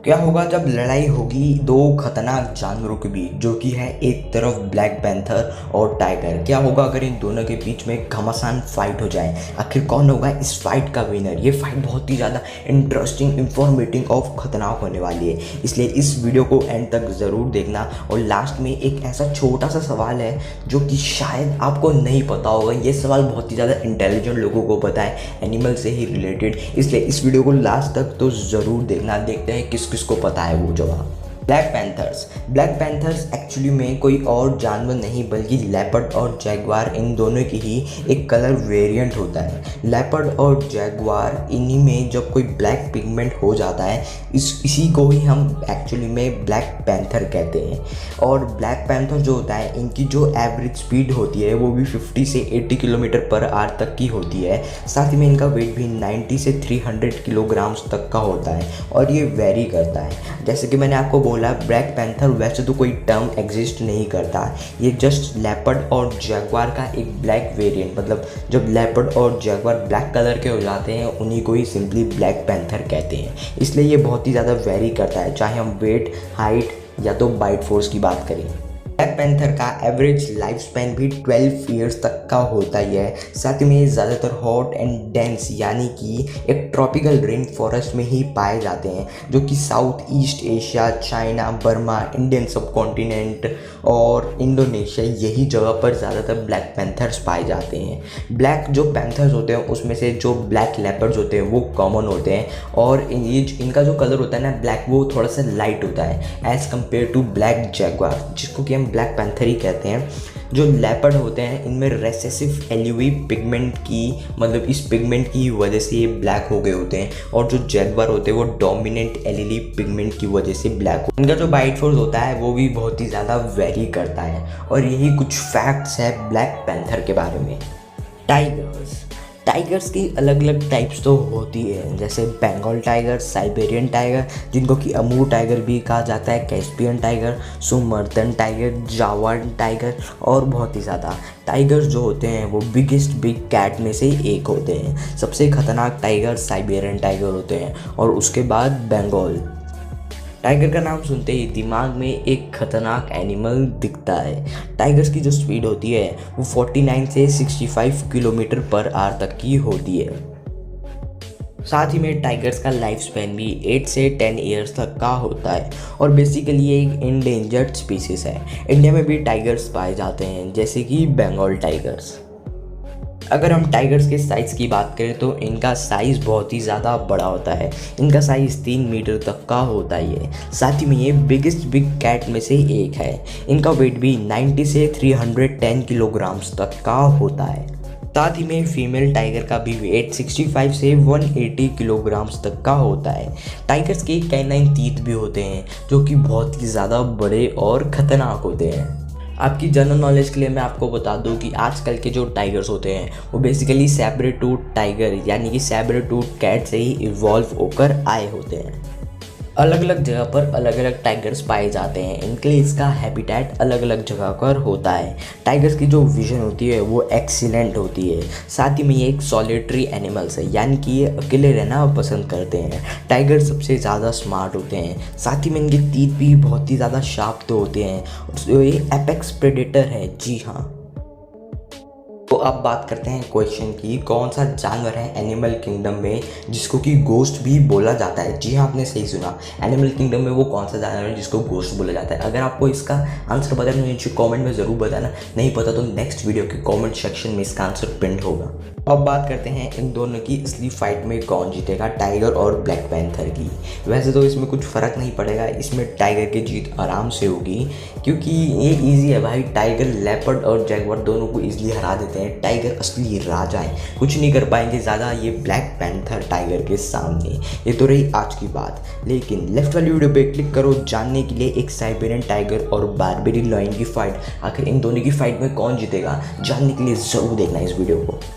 क्या होगा जब लड़ाई होगी दो खतरनाक जानवरों के बीच, जो कि है एक तरफ ब्लैक पैंथर और टाइगर। क्या होगा अगर इन दोनों के बीच में घमासान फाइट हो जाए? आखिर कौन होगा इस फाइट का विनर? ये फाइट बहुत ही ज़्यादा इंटरेस्टिंग, इंफॉर्मेटिव और खतरनाक होने वाली है, इसलिए इस वीडियो को एंड तक ज़रूर देखना। और लास्ट में एक ऐसा छोटा सा सवाल है जो कि शायद आपको नहीं पता होगा। ये सवाल बहुत ही ज़्यादा इंटेलिजेंट लोगों को पता है, एनिमल से ही रिलेटेड, इसलिए इस वीडियो को लास्ट तक तो ज़रूर देखना। देखते हैं किसको पता है वो जवाब। ब्लैक पैंथर्स एक्चुअली में कोई और जानवर नहीं बल्कि लेपर्ड और जैगवार, इन दोनों की ही एक कलर वेरिएंट होता है। लेपर्ड और जैगवार, इन्हीं में जब कोई ब्लैक पिगमेंट हो जाता है, इसी को ही हम एक्चुअली में ब्लैक पैंथर कहते हैं। और ब्लैक पैंथर जो होता है, इनकी जो एवरेज स्पीड होती है वो भी 50 से 80 किलोमीटर पर आवर तक की होती है। साथ ही में इनका वेट भी 90 से 300 किलोग्राम्स तक का होता है और ये वेरी करता है। जैसे कि मैंने आपको बोला, ब्लैक पैंथर वैसे तो कोई टर्म एग्जिस्ट नहीं करता, ये जस्ट लेपर्ड और जैगवार का एक ब्लैक वेरिएंट, मतलब जब लेपर्ड और जैगवार ब्लैक कलर के हो जाते हैं उन्हीं को ही सिंपली ब्लैक पैंथर कहते हैं। इसलिए ये बहुत ही ज़्यादा वेरी करता है, चाहे हम वेट, हाइट या तो बाइट फोर्स की बात करें। ब्लैक पैंथर का एवरेज लाइफ स्पैन भी 12 ईयर्स तक का होता ही है। साथ ही में ज़्यादातर हॉट एंड डेंस यानी कि एक ट्रॉपिकल रेन फॉरेस्ट में ही पाए जाते हैं, जो कि south east Asia, China, Burma, Indian सब कॉन्टिनेंट और इंडोनेशिया, यही जगह पर ज़्यादातर ब्लैक पैंथर्स पाए जाते हैं। ब्लैक जो पैंथर्स होते हैं उसमें से जो ब्लैक लेपर्ड्स होते हैं वो कॉमन होते हैं, और इनका जो कलर होता है ना ब्लैक, वो थोड़ा सा लाइट होता है as compare to black jaguar, जिसको कि हम ब्लैक पैंथर ही कहते हैं। जो लेपर्ड होते हैं इनमें रेसेसिव एलुवी पिगमेंट की, मतलब इस पिगमेंट की वजह से ये ब्लैक हो गए होते हैं, और जो जैगवार होते हैं वो डोमिनेंट एलुवी पिगमेंट की वजह से ब्लैक हो। इनका जो बाइट फोर्स होता है वो भी बहुत ही ज़्यादा वेरी करता है। और यही कुछ फैक्ट्स है ब्लैक पैंथर के बारे में। टाइगर्स की अलग अलग टाइप्स तो होती है, जैसे बंगाल टाइगर, साइबेरियन टाइगर, जिनको कि अमूर टाइगर भी कहा जाता है, कैस्पियन टाइगर, सुमर्तन टाइगर, जावान टाइगर और बहुत ही ज़्यादा। टाइगर्स जो होते हैं वो बिगेस्ट बिग कैट में से एक होते हैं। सबसे खतरनाक टाइगर साइबेरियन टाइगर होते हैं और उसके बाद बंगाल टाइगर का नाम सुनते ही दिमाग में एक खतरनाक एनिमल दिखता है। टाइगर्स की जो स्पीड होती है वो 49 से 65 किलोमीटर पर आवर तक की होती है। साथ ही में टाइगर्स का लाइफ स्पैन भी 8 से 10 ईयर्स तक का होता है और बेसिकली ये एक इंडेंजर्ड स्पीसीज है। इंडिया में भी टाइगर्स पाए जाते हैं, जैसे कि बंगाल टाइगर्स। अगर हम टाइगर्स के साइज़ की बात करें तो इनका साइज़ बहुत ही ज़्यादा बड़ा होता है। इनका साइज़ 3 मीटर तक का होता ही है। साथ ही में ये बिगेस्ट बिग कैट में से एक है। इनका वेट भी 90 से 310 किलोग्राम्स तक का होता है। साथ ही में फीमेल टाइगर का भी वेट 65 से 180 किलोग्राम्स तक का होता है। टाइगर्स के कैनाइन टीथ भी होते हैं, जो कि बहुत ही ज़्यादा बड़े और ख़तरनाक होते हैं। आपकी जनरल नॉलेज के लिए मैं आपको बता दूं कि आजकल के जो टाइगर्स होते हैं वो बेसिकली सैबर टूथ टाइगर यानी कि सैबर टूथ कैट से ही इवॉल्व होकर आए होते हैं। अलग अलग जगह पर अलग अलग टाइगर्स पाए जाते हैं, इनके लिए इसका हैबिटेट अलग अलग जगह पर होता है। टाइगर्स की जो विजन होती है वो एक्सीलेंट होती है। साथ ही में ये एक सॉलिटरी एनिमल्स है, यानी कि ये अकेले रहना पसंद करते हैं। टाइगर सबसे ज़्यादा स्मार्ट होते हैं। साथ ही में इनके तीत भी बहुत ही ज़्यादा शार्प तो होते हैं। तो ये एपेक्स प्रेडेटर है, जी हाँ। तो अब बात करते हैं क्वेश्चन की, कौन सा जानवर है एनिमल किंगडम में जिसको कि गोस्ट भी बोला जाता है? जी हाँ, आपने सही सुना, एनिमल किंगडम में वो कौन सा जानवर है जिसको गोस्ट बोला जाता है? अगर आपको इसका आंसर पता है तो नीचे कमेंट में ज़रूर बताना, नहीं पता तो नेक्स्ट वीडियो के कमेंट सेक्शन में इसका आंसर पिन होगा। अब बात करते हैं इन दोनों की असली फाइट में कौन जीतेगा, टाइगर और ब्लैक पैंथर की। वैसे तो इसमें कुछ फ़र्क नहीं पड़ेगा, इसमें टाइगर की जीत आराम से होगी, क्योंकि ये ईजी है भाई। टाइगर लेपर्ड और जैगवार दोनों को ईजिली हरा देते हैं। टाइगर असली राजा है, कुछ नहीं कर पाएंगे ज़्यादा ये ब्लैक पैंथर टाइगर के सामने। ये तो रही आज की बात, लेकिन लेफ्ट वाली वीडियो पे क्लिक करो जानने के लिए एक साइबेरियन टाइगर और बारबेरी लॉयन की फाइट। आखिर इन दोनों की फाइट में कौन जीतेगा जानने के लिए ज़रूर देखना इस वीडियो को।